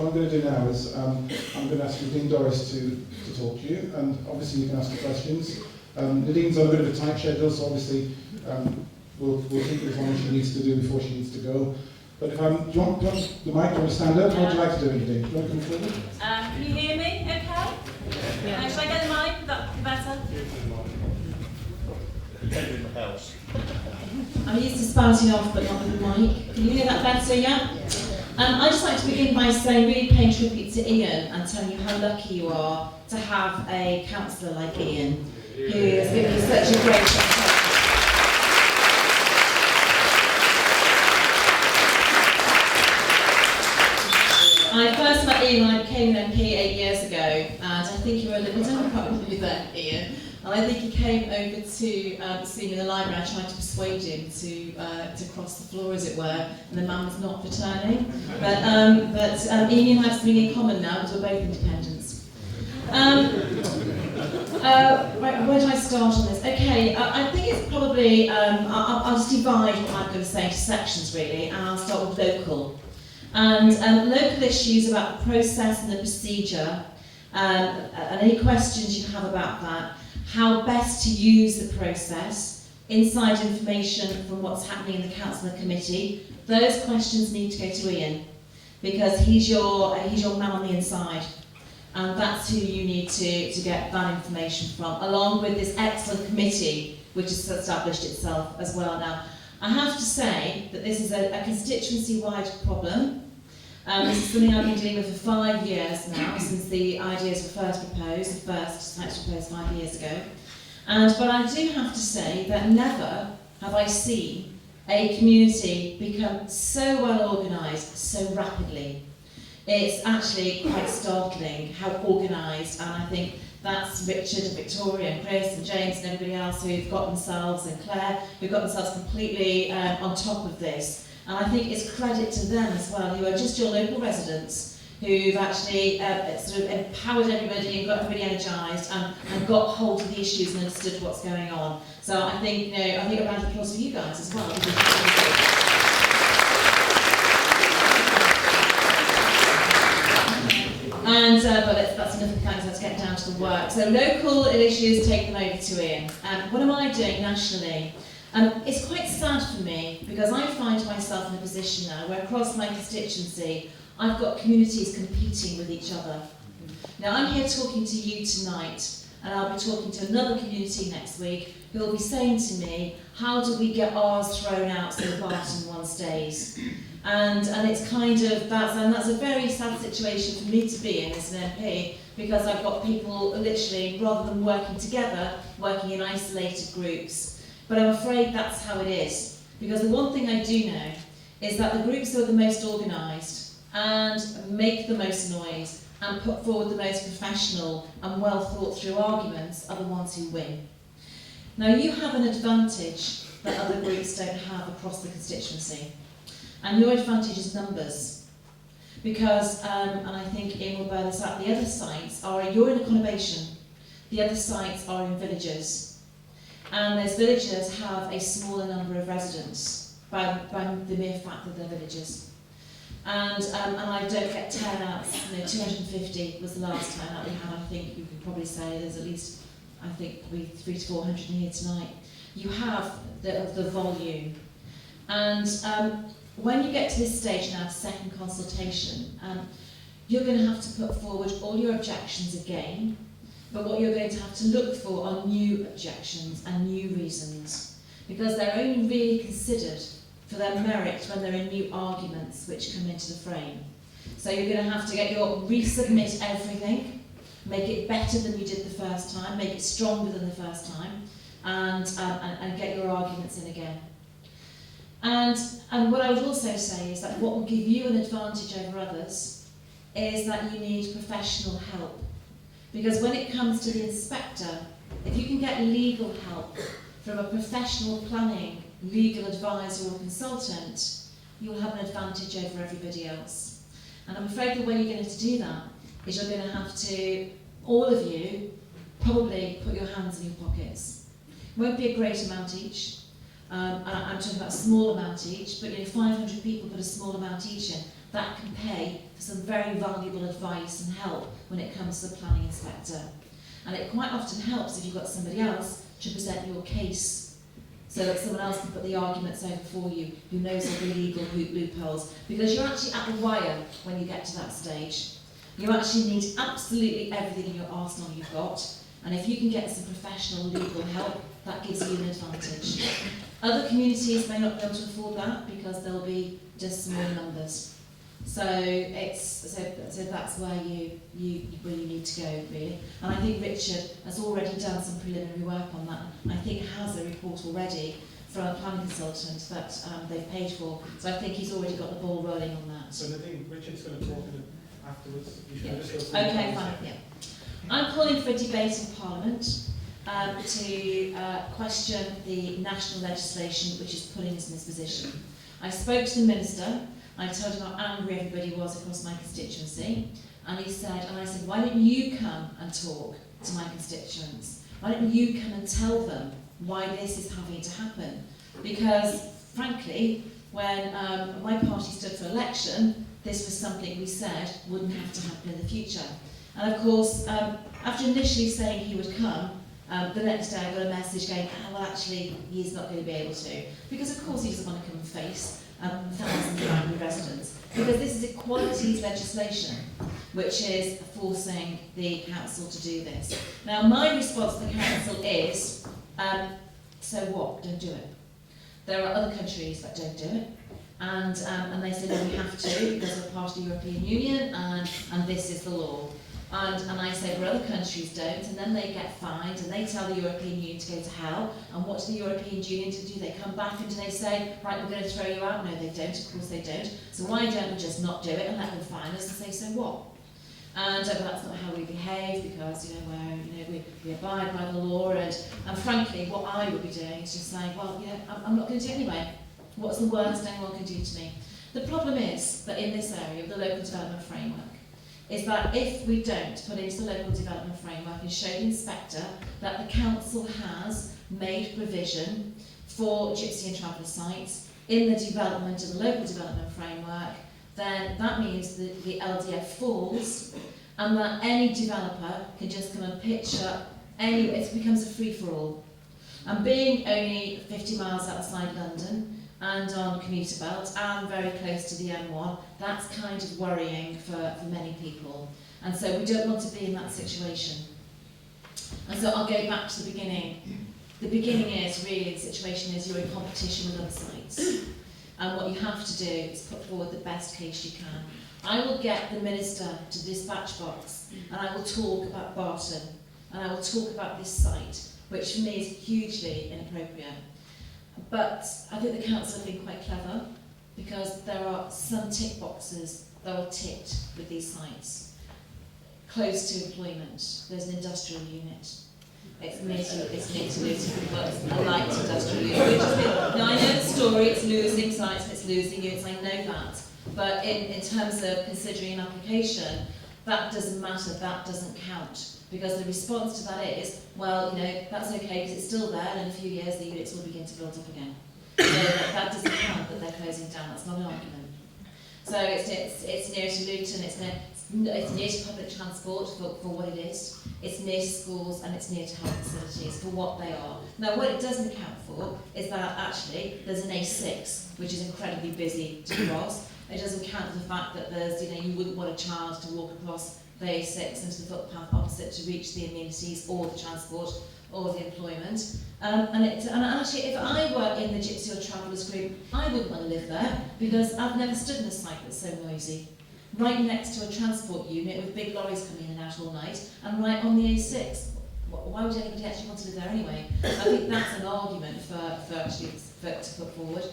what I'm going to do now is I'm going to ask Nadine Dorries to talk to you, and obviously you can ask her questions. Nadine's on a bit of a tight schedule, so obviously we'll keep it as long as she needs to do before she needs to go. But if do you want the mic? Do you want to stand up? What would you like to do, Nadine? Do you want to come forward? Can you hear me okay? Yeah. Should I get the mic? Would that be better? In the house. I'm used to spouting off, but not with the mic. Can you hear that better, yeah? I'd just like to begin by saying, really paying tribute to Ian and telling you how lucky you are to have a councillor like Ian, who has given you such a great support. I first met Ian when I became an MP 8 years ago, and I think you were a little probably then, Ian. And I think he came over to see me in the library. I tried to persuade him to cross the floor, as it were, and the man was not returning. But Ian and I have something in common now, because we're both independents. Right, where do I start on this? Okay, I think it's probably, I'll just divide what I'm going to say into sections, really, and I'll start with local. And local issues about the process and the procedure, and any questions you have about that, how best to use the process, inside information from what's happening in the council and the committee, those questions need to go to Ian, because he's your man on the inside, and that's who you need to get that information from, along with this excellent committee which has established itself as well now. I have to say that this is a constituency-wide problem. This is something I've been dealing with for 5 years now, since the ideas were first proposed. The first site was proposed 5 years ago. But I do have to say that never have I seen a community become so well organised so rapidly. It's actually quite startling how organised, and I think that's Richard and Victoria and Chris and James and everybody else who've got themselves, and Claire, who've got themselves completely on top of this. And I think it's credit to them as well, who are just your local residents, who've actually sort of empowered everybody and got everybody energised and got hold of the issues and understood what's going on. So I think, I think a round of applause for you guys as well. But that's another thing, let's get down to the work. So local issues, take them over to Ian. What am I doing nationally? It's quite sad for me, because I find myself in a position now where across my constituency I've got communities competing with each other. Now I'm here talking to you tonight, and I'll be talking to another community next week who will be saying to me, how do we get ours thrown out so Barton one stays? And it's kind of, that's a very sad situation for me to be in as an MP, because I've got people literally, rather than working together, working in isolated groups. But I'm afraid that's how it is, because the one thing I do know is that the groups who are the most organised and make the most noise and put forward the most professional and well thought through arguments are the ones who win. Now you have an advantage that other groups don't have across the constituency, and your advantage is numbers, because, and I think Ian will bear this out, the other sites are, you're in a conurbation, the other sites are in villages. And those villages have a smaller number of residents by the mere fact that they're villages. And I don't get turnouts. 250 was the last turnout we had. I think you could probably say there's at least, I think, 300 to 400 in here tonight. You have the volume. And when you get to this stage now, second consultation, you're going to have to put forward all your objections again. But what you're going to have to look for are new objections and new reasons, because they're only really considered for their merit when there are new arguments which come into the frame. So you're going to have to resubmit everything, make it better than you did the first time, make it stronger than the first time, and get your arguments in again. And what I would also say is that what will give you an advantage over others is that you need professional help. Because when it comes to the inspector, if you can get legal help from a professional planning, legal advisor or consultant, you'll have an advantage over everybody else. And I'm afraid the way you're going to do that is you're going to have to, all of you, probably put your hands in your pockets. It won't be a great amount each. I'm talking about a small amount each, but 500 people put a small amount each in. that can pay for some very valuable advice and help when it comes to the planning inspector. And it quite often helps if you've got somebody else to present your case, so that someone else can put the arguments over for you, who knows all the legal loopholes, because you're actually at the wire when you get to that stage. You actually need absolutely everything in your arsenal you've got, and if you can get some professional legal help, that gives you an advantage. Other communities may not be able to afford that because there'll be just small numbers. So that's where you really need to go, really. And I think Richard has already done some preliminary work on that. I think has a report already from a planning consultant that they've paid for. So I think he's already got the ball rolling on that. So Nadine, Richard's going to talk afterwards. You should just go through Okay, fine. Yeah. I'm calling for a debate in Parliament to question the national legislation which is putting us in this position. I spoke to the Minister. I told him how angry everybody was across my constituency, and I said, why don't you come and talk to my constituents? Why don't you come and tell them why this is having to happen? Because, frankly, when my party stood for election, this was something we said wouldn't have to happen in the future. And of course, after initially saying he would come, the next day I got a message going, well, actually, he's not going to be able to. Because, of course, he doesn't want to come and face thousands of angry residents, because this is equalities legislation which is forcing the council to do this. Now, my response to the council is, so what? Don't do it. There are other countries that don't do it, and they say, no, we have to because we're part of the European Union, and this is the law. And I say, well, other countries don't, and then they get fined, and they tell the European Union to go to hell. And what do the European Union do? They come back and do they say, right, we're going to throw you out? No, they don't. Of course they don't. So why don't we just not do it and let them fine us and say, so what? And but that's not how we behave, because we abide by the law. And frankly, what I would be doing is just saying, well, I'm not going to do it anyway. What's the worst anyone can do to me? The problem is that in this area of the local development framework, is that if we don't put into the local development framework and show the inspector that the council has made provision for gypsy and traveller sites in the development of the local development framework, then that means that the LDF falls, and that any developer can just come and pitch up anywhere. It becomes a free-for-all. And being only 50 miles outside London, and on commuter belt, and very close to the M1, that's kind of worrying for many people. And so we don't want to be in that situation. And so I'll go back to the beginning. The beginning is really, the situation is you're in competition with other sites. And what you have to do is put forward the best case you can. I will get the Minister to the dispatch box, and I will talk about Barton, and I will talk about this site, which for me is hugely inappropriate. But I think the council have been quite clever, because there are some tick boxes that are ticked with these sites. Close to employment, there's an industrial unit. It's near to losing, but a light industrial unit. Now I know the story, it's losing sites and it's losing units, I know that. But in terms of considering an application, that doesn't matter, that doesn't count. Because the response to that is, well, that's okay because it's still there, and in a few years the units will begin to build up again. So that doesn't count that they're closing down, that's not an argument. So it's near to Luton, it's near to public transport for what it is, it's near to schools, and it's near to health facilities for what they are. Now what it doesn't account for is that actually there's an A6, which is incredibly busy to cross. It doesn't count for the fact that there's, you wouldn't want a child to walk across the A6 into the footpath opposite to reach the amenities or the transport or the employment. And actually, if I were in the Gypsy or Travellers group, I wouldn't want to live there, because I've never stood in a site that's so noisy. Right next to a transport unit with big lorries coming in and out all night, and right on the A6. Why would anybody actually want to live there anyway? I think that's an argument for to put forward.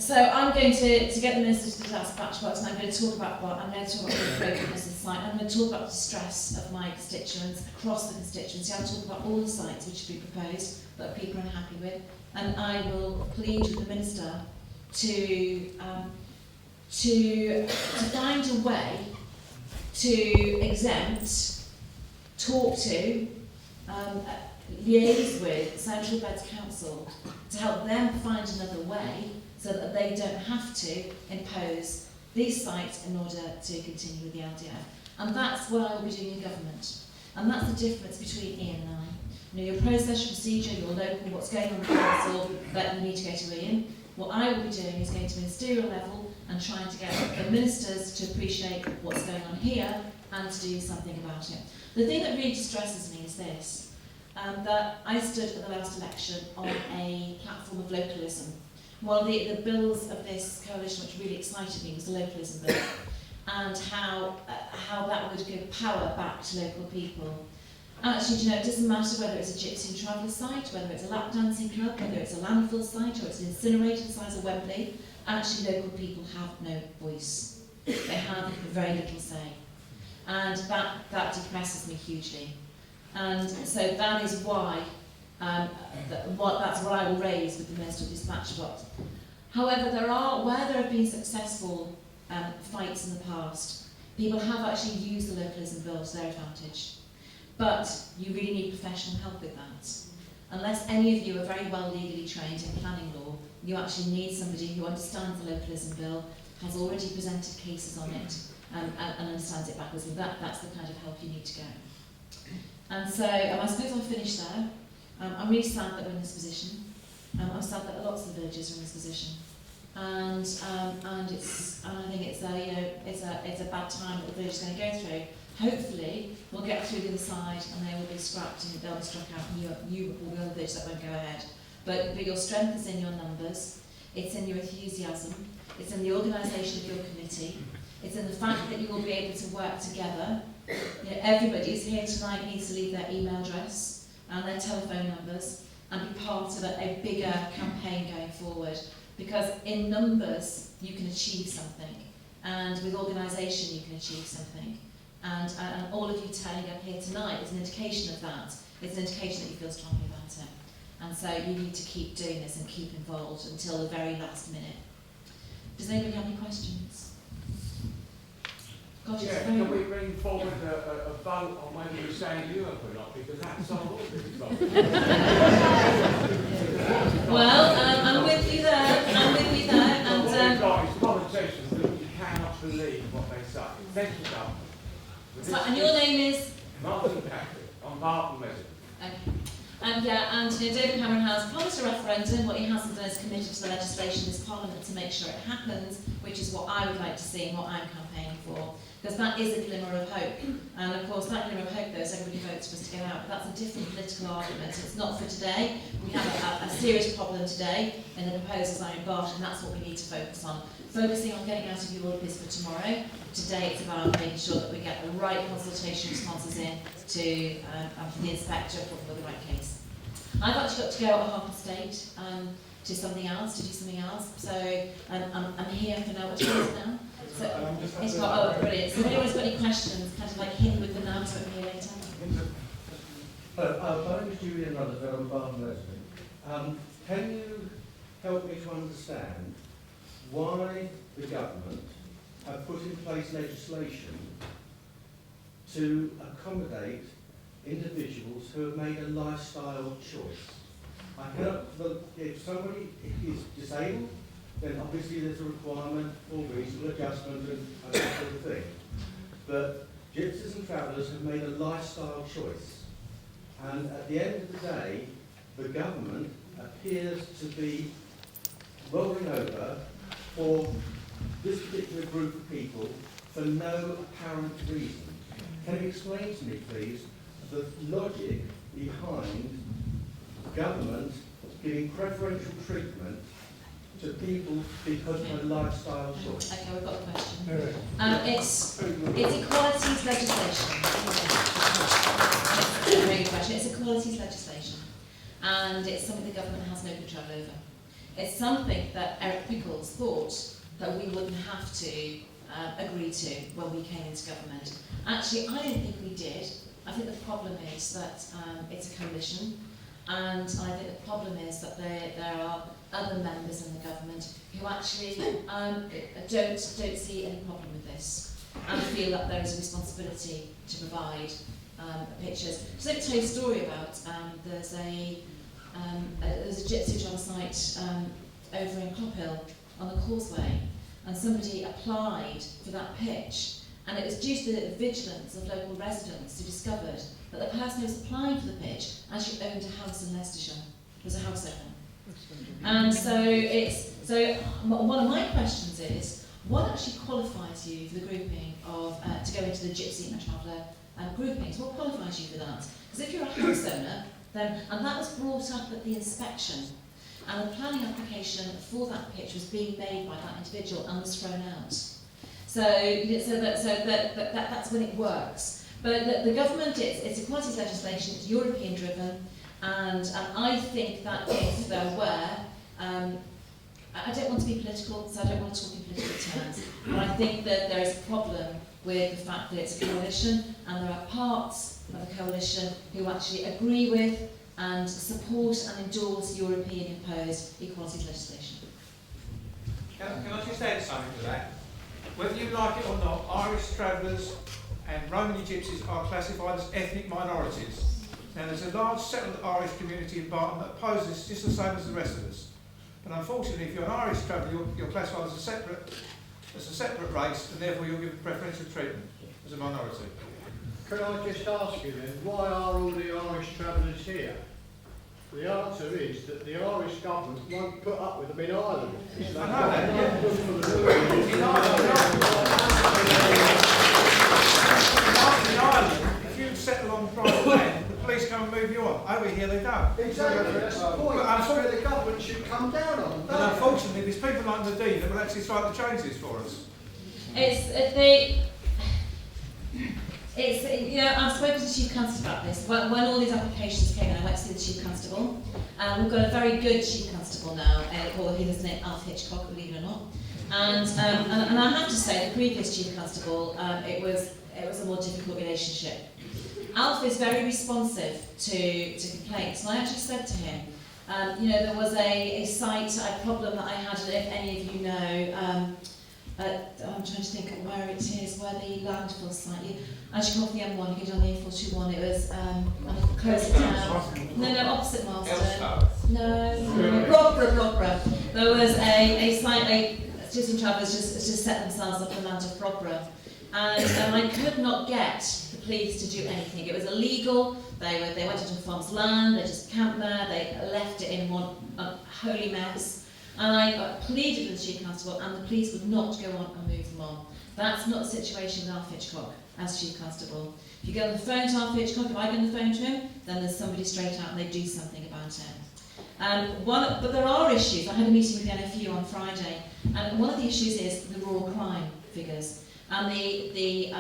So I'm going to get the Minister to the dispatch box, and I'm going to talk about the appropriateness of the site. I'm going to talk about the distress of my constituents across the constituency. I'll talk about all the sites which should be proposed that people are unhappy with, and I will plead with the Minister to find a way to exempt, talk to, liaise with Central Beds Council to help them find another way so that they don't have to impose these sites in order to continue with the LDF. And that's what I will be doing in government. And that's the difference between Ian and I. You know, your process, your procedure, your local, what's going on in the council, that you need to go to Ian. What I will be doing is going to ministerial level and trying to get the ministers to appreciate what's going on here and to do something about it. The thing that really distresses me is this, that I stood at the last election on a platform of localism. One of the bills of this coalition which really excited me was the localism bill, and how that would give power back to local people. Actually, you know, it doesn't matter whether it's a gypsy and traveller site, whether it's a lap dancing club, whether it's a landfill site or it's an incinerator the size of Wembley, actually local people have no voice. They have very little say. And that depresses me hugely. And so that is why, that's what I will raise with the Minister of Dispatch Box. However, where there have been successful fights in the past, people have actually used the localism bill to their advantage. But you really need professional help with that. Unless any of you are very well legally trained in planning law, you actually need somebody who understands the localism bill, has already presented cases on it, and understands it backwards. And that's the kind of help you need to go. And so I suppose I'll finish there. I'm really sad that we're in this position. I'm sad that lots of the villagers are in this position. And I think it's a bad time that the village is going to go through. Hopefully, we'll get through the other side and they will be scrapped and they'll be struck out and you will be on the village that won't go ahead. But your strength is in your numbers, it's in your enthusiasm, it's in the organisation of your committee, it's in the fact that you will be able to work together. You know, everybody who's here tonight needs to leave their email address and their telephone numbers and be part of a bigger campaign going forward. Because in numbers, you can achieve something. And with organisation, you can achieve something. And all of you turning up here tonight is an indication of that. It's an indication that you feel strongly about it. And so you need to keep doing this and keep involved until the very last minute. Does anybody have any questions? Gosh, yeah, can we bring forward a vote on whether we say Europe or not? Because that's all well, I'm with you there. I'm with you there. And what we've got is politicians that you cannot believe what they say. Central government. So, and your name is? Martin Patrick. I'm Barton resident. Okay. And David Cameron has promised a referendum. What he hasn't done is committed to the legislation in this Parliament to make sure it happens, which is what I would like to see and what I'm campaigning for. Because that is a glimmer of hope. And of course, that glimmer of hope, though, is everybody votes for us to get out. But that's a different political argument. It's not for today. We have a serious problem today, and the proposals are in Barton, and that's what we need to focus on. Focusing on getting out of your orders for tomorrow. Today it's about making sure that we get the right consultation responses in to for the inspector for the right case. I've actually got to go at 8:30 to something else, to do something else. So I'm here for now. What time is it now? So it's got, brilliant. So if anyone's got any questions, kind of like hit me with the now, so I'm here later. My name is Julian Rutherford, I'm Barton resident. Can you help me to understand why the government have put in place legislation to accommodate individuals who have made a lifestyle choice? I cannot, if somebody is disabled, then obviously there's a requirement for reasonable adjustment and that sort of thing. But gypsies and travellers have made a lifestyle choice. And at the end of the day, the government appears to be rolling over for this particular group of people for no apparent reason. Can you explain to me, please, the logic behind government giving preferential treatment to people because of a lifestyle choice? Okay, we've got a question. It's equalities legislation. It's a very good question. It's equalities legislation. And it's something the government has no control over. It's something that Eric Pickles thought that we wouldn't have to agree to when we came into government. Actually, I don't think we did. I think the problem is that it's a coalition, and I think the problem is that there are other members in the government who actually don't see any problem with this and feel that there is a responsibility to provide pictures. So let me tell you a story about there's a gypsy travel site over in Clophill on the causeway, and somebody applied for that pitch, and it was due to the vigilance of local residents who discovered that the person who was applying for the pitch actually owned a house in Leicestershire, was a house owner. And so one of my questions is, what actually qualifies you for the grouping of, to go into the Gypsy and Traveller groupings? What qualifies you for that? Because if you're a house owner, then, and that was brought up at the inspection, and the planning application for that pitch was being made by that individual and was thrown out. So that's when it works. But the government, it's equalities legislation, it's European driven, and I think that if there were, I don't want to be political, so I don't want to talk in political terms, but I think that there is a problem with the fact that it's a coalition, and there are parts of the coalition who actually agree with and support and endorse European imposed equalities legislation. Can I just add something to that? Whether you like it or not, Irish travellers and Romany gypsies are classified as ethnic minorities. Now there's a large settled Irish community in Barton that opposes just the same as the rest of us. But unfortunately, if you're an Irish traveller, you're classified as a separate race, and therefore you're given preferential treatment as a minority. Can I just ask you then, why are all the Irish travellers here? The answer is that the Irish government won't put up with them in Ireland. I know that, yeah. In Ireland, if you settle on private land, the police come and move you on. Over here they don't. Exactly, that's the point. That's where the government should come down on. But unfortunately, there's people like Nadine that will actually try to change this for us. I've spoken to the Chief Constable about this. When all these applications came in, I went to see the Chief Constable. We've got a very good Chief Constable now, called his name Alf Hitchcock, believe it or not. And I have to say, the previous Chief Constable, it was a more difficult relationship. Alf is very responsive to complaints, and I actually said to him, there was a site, a problem that I had, and if any of you know, I'm trying to think of where it is, where the landfill site. As you come off the M1, you go down the A421. It was close down. No, opposite Marston. No, Brogborough. There was a site. Gypsy travellers just set themselves up in the land of Brogborough, and I could not get the police to do anything. It was illegal. They went into a farm's land. They just camped there. They left it in one holy mess. And I pleaded with the Chief Constable, and the police would not go on and move them on. That's not the situation with Alf Hitchcock as Chief Constable. If you get on the phone to Alf Hitchcock, if I get on the phone to him, then there's somebody straight out and they do something about it. But there are issues. I had a meeting with the NFU on Friday, and one of the issues is the raw crime figures and the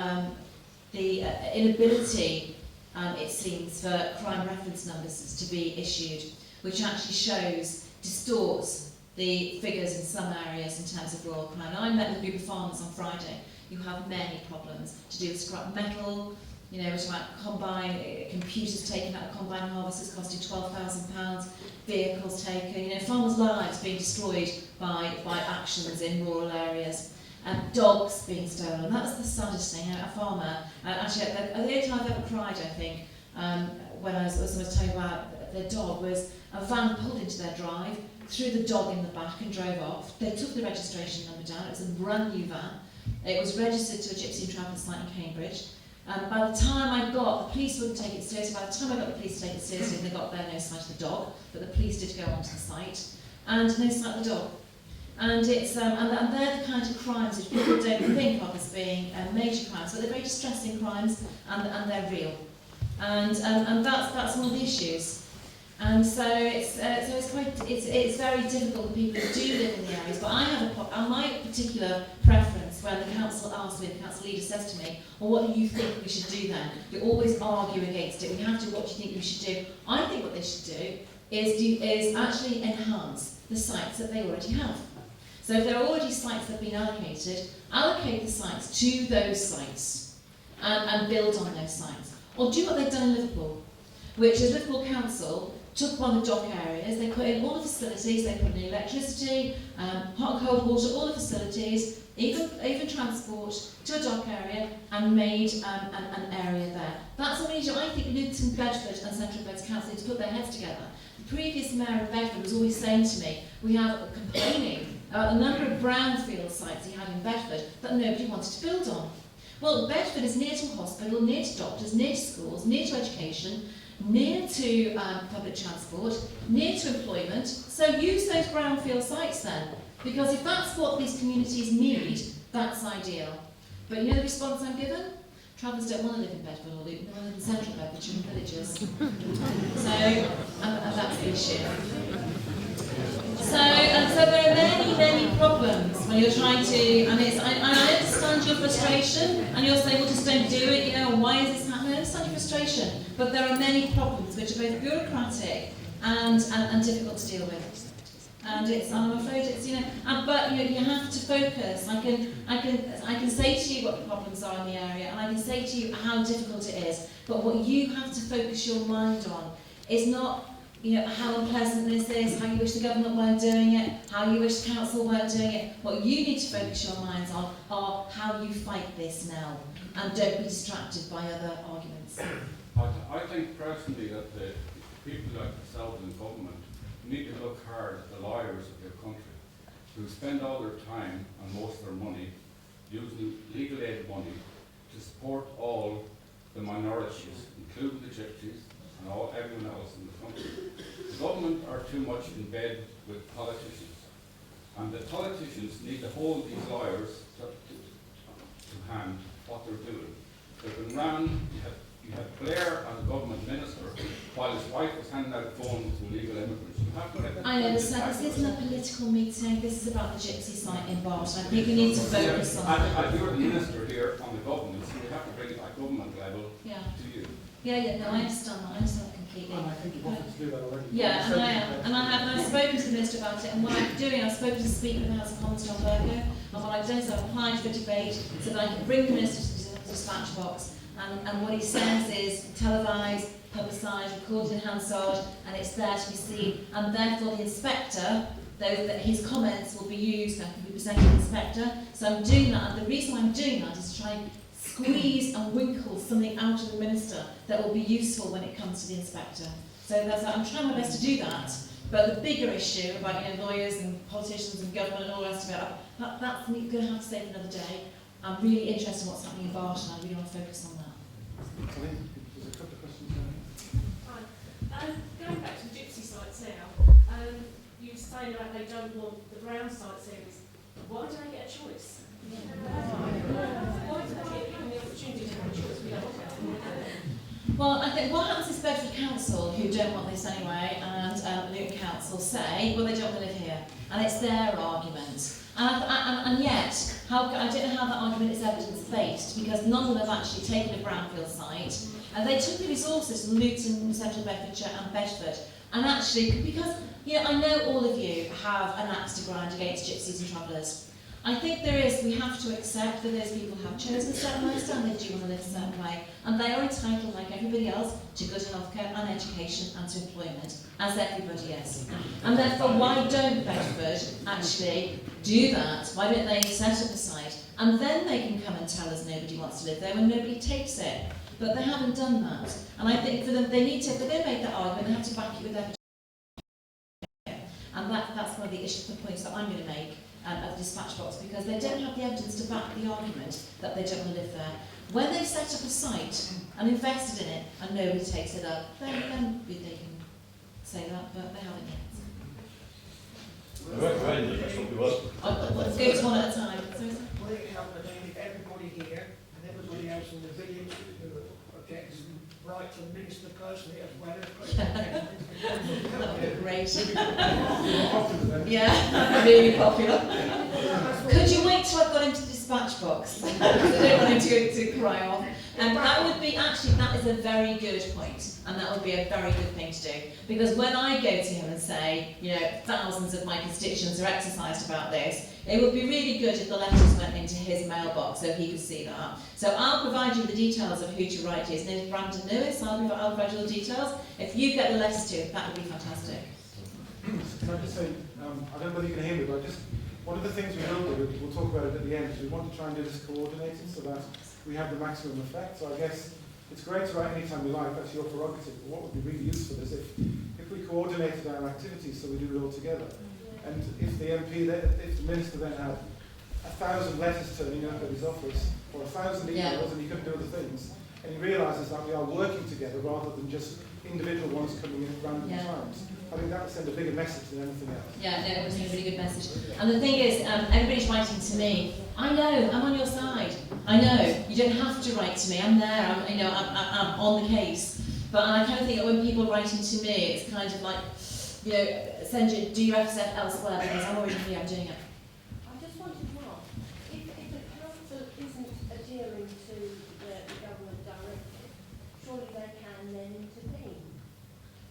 inability, it seems, for crime reference numbers to be issued, which actually distorts the figures in some areas in terms of raw crime. Now, I met with a group of farmers on Friday who have many problems to do with scrap metal, which about computers taken out of combine harvesters costing £12,000, vehicles taken, farmers' lives being destroyed by actions in rural areas, and dogs being stolen. That was the saddest thing. A farmer, actually, the only time I've ever cried, I think, when I was telling about their dog, was a van pulled into their drive, threw the dog in the back and drove off. They took the registration number down. It was a brand new van. It was registered to a Gypsy and Traveller site in Cambridge. By the time the police wouldn't take it seriously. By the time I got the police to take it seriously, they got there, no sight of the dog, but the police did go onto the site, and no sight of the dog. And it's and they're the kind of crimes which people don't think of as being major crimes, but they're very distressing crimes, and they're real. And that's one of the issues. And so it's very difficult for people who do live in the areas. But I have my particular preference when the council asks me, the council leader says to me, well, what do you think we should do then? You always argue against it. We have to, what do you think we should do? I think what they should do is actually enhance the sites that they already have. So if there are already sites that have been allocated, allocate the sites to those sites and build on those sites. Or do what they've done in Liverpool, which is Liverpool Council took one of the dock areas, they put in all the facilities, they put in electricity, hot and cold water, all the facilities even transport to a dock area and made an area there. That's what we need to do. I think Luton, Bedford and Central Beds Council need to put their heads together. The previous mayor of Bedford was always saying to me, we have complaining about the number of brownfield sites he had in Bedford that nobody wanted to build on. Well, Bedford is near to a hospital, near to doctors, near to schools, near to education, near to public transport, near to employment. So use those brownfield sites then, because if that's what these communities need, that's ideal. But you know the response I'm given? Travellers don't want to live in Bedford or Luton, they want to live in central Bedfordshire and villages. So, and that's the issue. So there are many, many problems when you're trying to, and I understand your frustration, and you're saying, well, just don't do it, you know, why is this happening? I understand your frustration, but there are many problems which are both bureaucratic and difficult to deal with. And I'm afraid it's, you know, but you know, you have to focus. I can say to you what the problems are in the area, and I can say to you how difficult it is. But what you have to focus your mind on is not, you know, how unpleasant this is, how you wish the government weren't doing it, how you wish the council weren't doing it. What you need to focus your minds on are how you fight this now, and don't be distracted by other arguments. I think personally that the people like yourself in government need to look hard at the lawyers of your country who spend all their time and most of their money using legal aid money to support all the minorities, including the gypsies and everyone else in the country. The government are too much in bed with politicians, and the politicians need to hold these lawyers to hand what they're doing. They've been ran, you had Blair as a government minister while his wife was handing out phones to illegal immigrants. You have to let that I know, this isn't a political meeting, this is about the gypsy site in Barton. I think we need to focus on that. You're the minister here on the government, so we have to bring it at government level to you. Yeah, no, I understand that. I understand that completely. And I think you've offered to do that already. Yeah, and I am. And I've spoken to the Minister about it, and what I'm doing, I've spoken to the Speaker of the House of Commons, John Burko, and what I've done is I've applied for a debate so that I can bring the Minister to the dispatch box, and what he says is televised, publicised, recorded in Hansard, and it's there to be seen, and therefore the inspector, that his comments will be used and can be presented to the inspector. So I'm doing that, and the reason why I'm doing that is to try and squeeze and winkle something out of the minister that will be useful when it comes to the inspector. So I'm trying my best to do that. But the bigger issue about, you know, lawyers and politicians and government and all the rest of it, that's going to have to stay for another day. I'm really interested in what's happening in Barton. I really want to focus on that. There's a couple of questions there. Hi. Going back to the gypsy sites now, you say like they don't want the brown sites areas. Why do they get a choice? Why do they get given the opportunity to have a choice? We don't want that. Well, I think what happens is Bedford Council, who don't want this anyway, and Luton Council say, well, they don't want to live here. And it's their argument. And yet, I don't know how that argument is evidence-based, because none of them have actually taken a brownfield site. And they took the resources from Luton, Central Bedfordshire and Bedford. And actually, because, you know, I know all of you have an axe to grind against gypsies and travellers. I think we have to accept that those people have chosen a certain lifestyle, they do want to live a certain way, and they are entitled, like everybody else, to good healthcare and education and to employment, as everybody is. And therefore, why don't Bedford actually do that? Why don't they set up a site, and then they can come and tell us nobody wants to live there when nobody takes it? But they haven't done that. And I think for them, they need to, if they're going to make that argument, they have to back it with evidence. And that's one of the points that I'm going to make of the dispatch box, because they don't have the evidence to back the argument that they don't want to live there. When they set up a site and invested in it and nobody takes it up, then they can say that, but they haven't yet. Let's go to one at a time. Would it help if everybody here and everybody else in the village who objects right to the minister personally as well as Great. Yeah, really popular. Could you wait till I've got into the dispatch box? I don't want him to cry off. And that would be, actually, that is a very good point, and that would be a very good thing to do. Because when I go to him and say, you know, thousands of my constituents are exercised about this, it would be really good if the letters went into his mailbox so he could see that. So I'll provide you the details of who to write to. His name is Brandon Lewis. I'll provide you the details. If you get the letters to him, that would be fantastic. Can I just say, I don't know whether you can hear me, but One of the things we will do, we'll talk about it at the end, is we want to try and do this coordinated so that we have the maximum effect. So I guess it's great to write anytime we like, that's your prerogative, but what would be really useful is if we coordinated our activities so we do it all together. And if the MP, if the Minister then had 1,000 letters turning up at his office, or 1,000 emails, and he couldn't do other things, and he realises that we are working together rather than just individual ones coming in at random times, I think that would send a bigger message than anything else. Yeah, no, it was a really good message. And the thing is, everybody's writing to me. I know, I'm on your side. I know, you don't have to write to me. I'm there, I'm on the case. But I kind of think that when people are writing to me, it's kind of like, do your FSF elsewhere because I'm already here, I'm doing it. I just wanted to ask, if the council isn't adhering to the government directive, surely they can then intervene?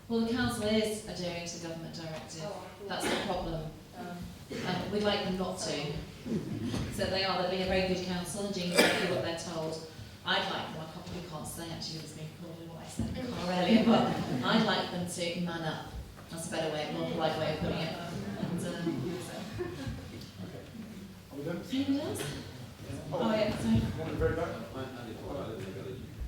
Well, the council is adhering to the government directive. That's the problem. We'd like them not to. So they're being a very good council and doing exactly what they're told. I'd like them, I probably can't say actually what's being called what I said in the car earlier, but I'd like them to man up. That's a better way, a more polite way of putting it. And, Okay. Are we done? Anyone else? Oh yeah, sorry. One very back.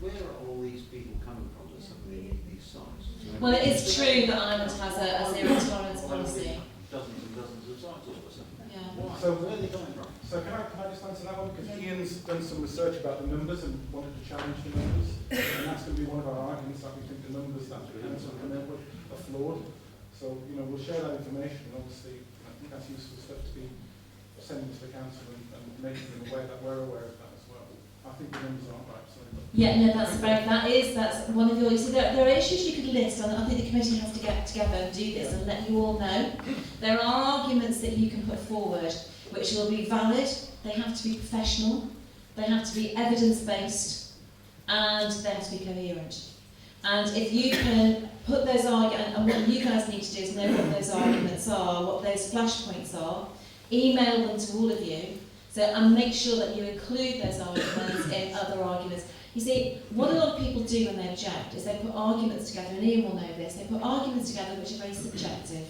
Where are all these people coming from that suddenly need these sites? Well, it is true that Ireland has a zero tolerance policy. Dozens and dozens of sites all of a sudden. Yeah. So Where are they coming from? So can I just answer that one? Because Ian's done some research about the numbers and wanted to challenge the numbers. And that's going to be one of our arguments, that we think the numbers that the council come up with are flawed. So, we'll share that information, and obviously I think that's useful stuff to be sending to the council and making them aware that we're aware of that as well. I think the numbers aren't right, sorry. Yeah, no, that's one of your, so there are issues you could list, and I think the committee has to get together and do this and let you all know. There are arguments that you can put forward which will be valid, they have to be professional, they have to be evidence-based, and they have to be coherent. And if you can put those arguments, and what you guys need to do is know what those arguments are, what those flashpoints are, email them to all of you, and make sure that you include those arguments in other arguments. You see, what a lot of people do when they object is they put arguments together, and Ian will know this, they put arguments together which are very subjective.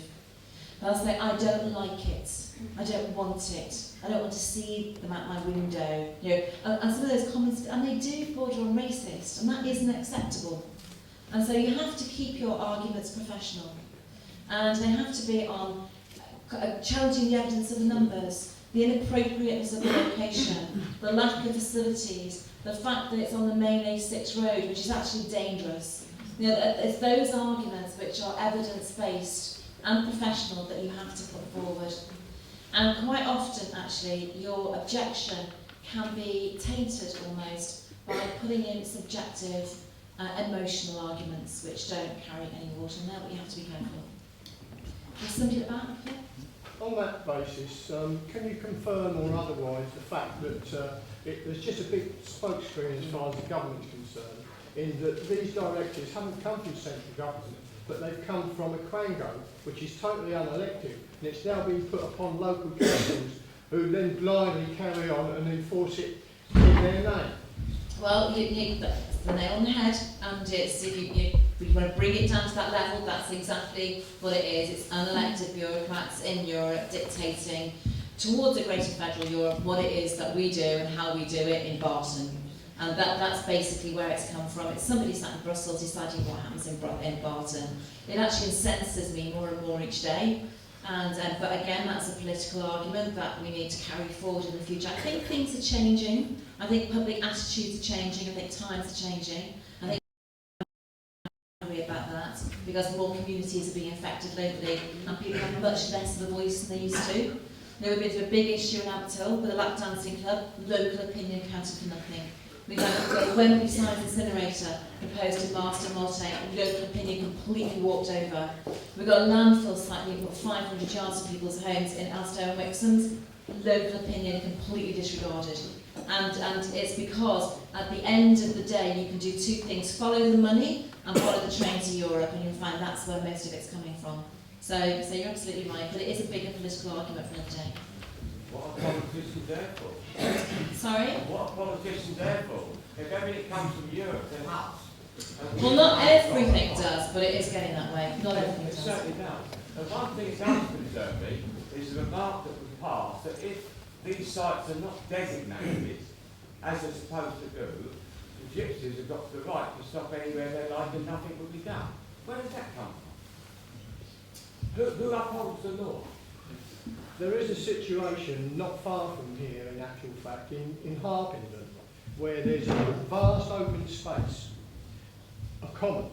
They'll say, I don't like it, I don't want it, I don't want to see them at my window. And some of those comments, and they do border on racist, and that isn't acceptable. And so you have to keep your arguments professional. And they have to be on challenging the evidence of the numbers, the inappropriateness of the location, the lack of facilities, the fact that it's on the main A6 road, which is actually dangerous. It's those arguments which are evidence-based and professional that you have to put forward. And quite often, actually, your objection can be tainted almost by putting in subjective emotional arguments which don't carry any water in there, but you have to be careful. Is somebody at the back here? On that basis, can you confirm or otherwise the fact that there's just a big smokescreen as far as the government is concerned, in that these directives haven't come from central government, but they've come from a Quango, which is totally unelected, and it's now being put upon local councils who then blindly carry on and enforce it in their name? Well, that's the nail on the head, and it's, if you want to bring it down to that level, that's exactly what it is. It's unelected bureaucrats in Europe dictating towards a greater federal Europe what it is that we do and how we do it in Barton. And that's basically where it's come from. It's somebody sat in Brussels deciding what happens in Barton. It actually incenses me more and more each day. But again, that's a political argument that we need to carry forward in the future. I think things are changing. I think public attitudes are changing. I think times are changing. I think I'm angry about that because more communities are being affected locally and people have much less of a voice than they used to. There would be a big issue in Aberthill with a lap dancing club. Local opinion counted for nothing. We've got the Wembley Science Incinerator proposed in Marston Motte, local opinion completely walked over. We've got a landfill site, we've got 500 yards from people's homes in Alstow and Wixham's, local opinion completely disregarded. And it's because at the end of the day you can do two things, follow the money and follow the train to Europe, and you'll find that's where most of it's coming from. So you're absolutely right, but it is a bigger political argument for another day. What are politicians there for? Sorry? What are politicians there for? If everything comes from Europe, then Well, not everything does, but it is getting that way. Not everything it does. certainly does. And one thing that does concern me is the remark that was past that if these sites are not designated as they're supposed to do, the gypsies have got the right to stop anywhere they like and nothing will be done. Where does that come from? Who upholds the law? There is a situation not far from here, in actual fact, in Harpenden, where there's a vast open space, a common.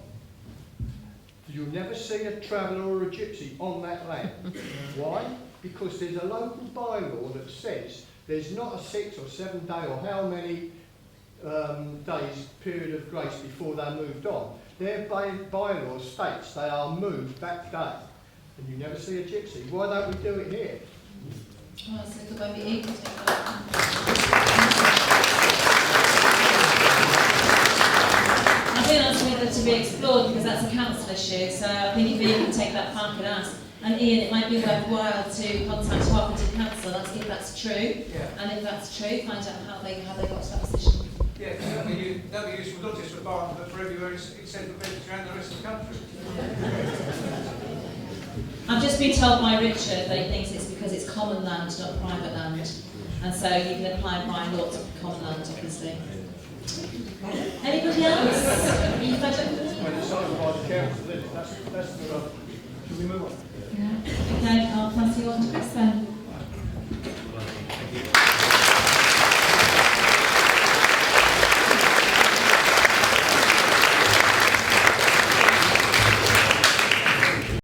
You'll never see a traveller or a gypsy on that land. Why? Because there's a local bylaw that says there's not a 6 or 7 day or how many days period of grace before they're moved on. Their bylaw states they are moved that day, and you never see a gypsy. Why don't we do it here? Oh, so could I be able to take that? I think that's something to be explored because that's a council issue. So I think if Ian can take that park and ask, and Ian, it might be worthwhile to contact Harpenden Council, that's if that's true, and if that's true, find out how they got to that position. Yeah, that'd be useful not just for Barton, but for everywhere in Central Bedfordshire and the rest of the country. I've just been told by Richard that he thinks it's because it's common land, not private land, and so you can apply by law to common land, obviously. Anybody else? When it's signed by the council, that's the... Should we move on? Yeah. Okay, I'll pass you on to Chris then.